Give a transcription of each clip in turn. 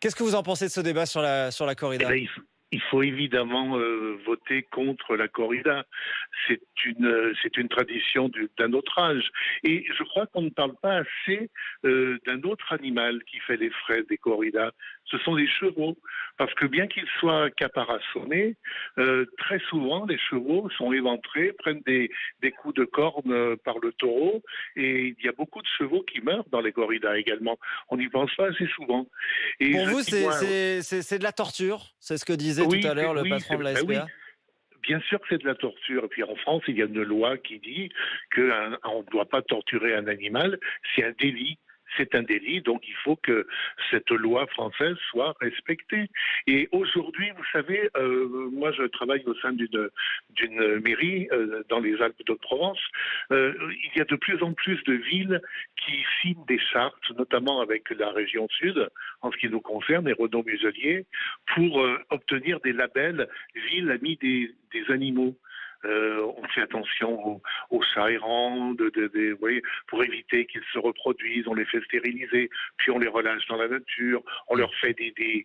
Qu'est-ce que vous en pensez de ce débat sur la Eh corrida? ben, il faut évidemment voter contre la corrida. C'est une tradition d'un autre âge. Et je crois qu'on ne parle pas assez d'un autre animal qui fait les frais des corridas. Ce sont les chevaux. Parce que bien qu'ils soient caparaçonnés, très souvent les chevaux sont éventrés, prennent des coups de corne par le taureau. Et il y a beaucoup de chevaux qui meurent dans les corridas également. On n'y pense pas assez souvent. Et Pour je vous, dis, moi, c'est de la torture? C'est ce que disait tout oui, à l'heure le patron de la ben oui, SPA? bien sûr que c'est de la torture. Et puis en France, il y a une loi qui dit qu'on ne doit pas torturer un animal. C'est un délit. C'est un délit, donc il faut que cette loi française soit respectée. Et aujourd'hui, vous savez, moi je travaille au sein d'une mairie dans les Alpes de Provence. Il y a de plus en plus de villes qui signent des chartes, notamment avec la région sud, en ce qui nous concerne, et Renaud Muselier, pour obtenir des labels ville amie des animaux. On fait attention aux chats errants, vous voyez, pour éviter qu'ils se reproduisent, on les fait stériliser, puis on les relâche dans la nature, on leur fait des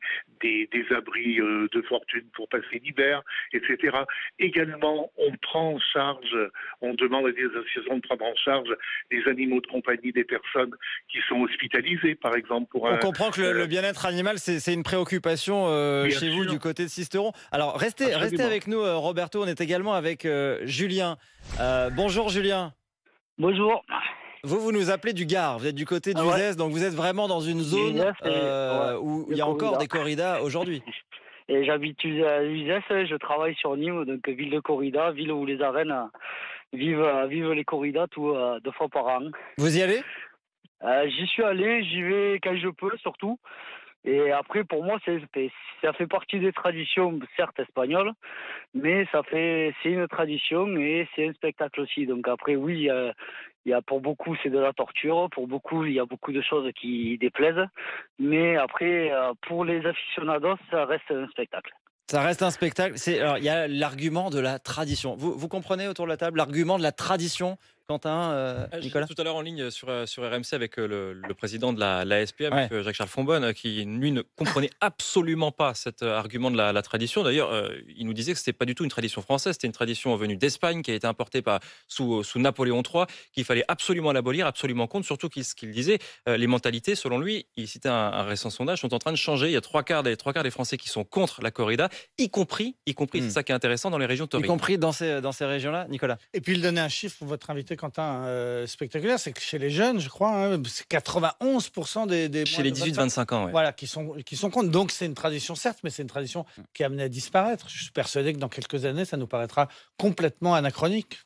abris de fortune pour passer l'hiver, etc. Également, on prend en charge, on demande à des associations de prendre en charge les animaux de compagnie des personnes qui sont hospitalisées, par exemple, pour On un... comprend que le bien-être animal, c'est une préoccupation bien chez vous du sûr, côté de Sisteron. Alors, restez absolument. avec nous, Roberto. On est également avec Julien. Bonjour, Julien. Bonjour. Vous nous appelez du Gard. Vous êtes du côté Ah ouais, d'Uzès, donc vous êtes vraiment dans une zone Uzès et ouais, où il le y a encore corrida. des corridas aujourd'hui. Et j'habite à Uzès, je travaille sur Nîmes, donc ville de corrida, ville où les arènes vivent les corridas 2 fois par an. Vous y allez? J'y suis allé, j'y vais quand je peux surtout. Et après, pour moi, ça fait partie des traditions, certes espagnoles, mais c'est une tradition et c'est un spectacle aussi. Donc après, oui, pour beaucoup, c'est de la torture. Pour beaucoup, il y a beaucoup de choses qui déplaisent. Mais après, pour les aficionados, ça reste un spectacle. Ça reste un spectacle. Alors, il y a l'argument de la tradition. Vous comprenez autour de la table l'argument de la tradition, Quentin, J'étais Nicolas? tout à l'heure en ligne sur RMC avec le président de la SPA, Ouais. M. Jacques-Charles Fonbonne, qui, lui, ne comprenait absolument pas cet argument de la tradition. D'ailleurs, il nous disait que ce n'était pas du tout une tradition française, c'était une tradition venue d'Espagne, qui a été importée sous Napoléon III, qu'il fallait absolument l'abolir, absolument contre, surtout ce qu'il disait, les mentalités, selon lui, il citait un récent sondage, sont en train de changer. Il y a trois quarts des Français qui sont contre la corrida, y compris, c'est ça qui est intéressant, dans les régions Y tauriques. compris dans ces régions-là, Nicolas? Et puis il donnait un chiffre pour votre invité Quentin spectaculaire, c'est que chez les jeunes, je crois, c'est 91% des Chez moins les de 18-25 ans, ouais. voilà, qui sont contre. Donc c'est une tradition certes, mais c'est une tradition qui est amenée à disparaître. Je suis persuadé que dans quelques années, ça nous paraîtra complètement anachronique.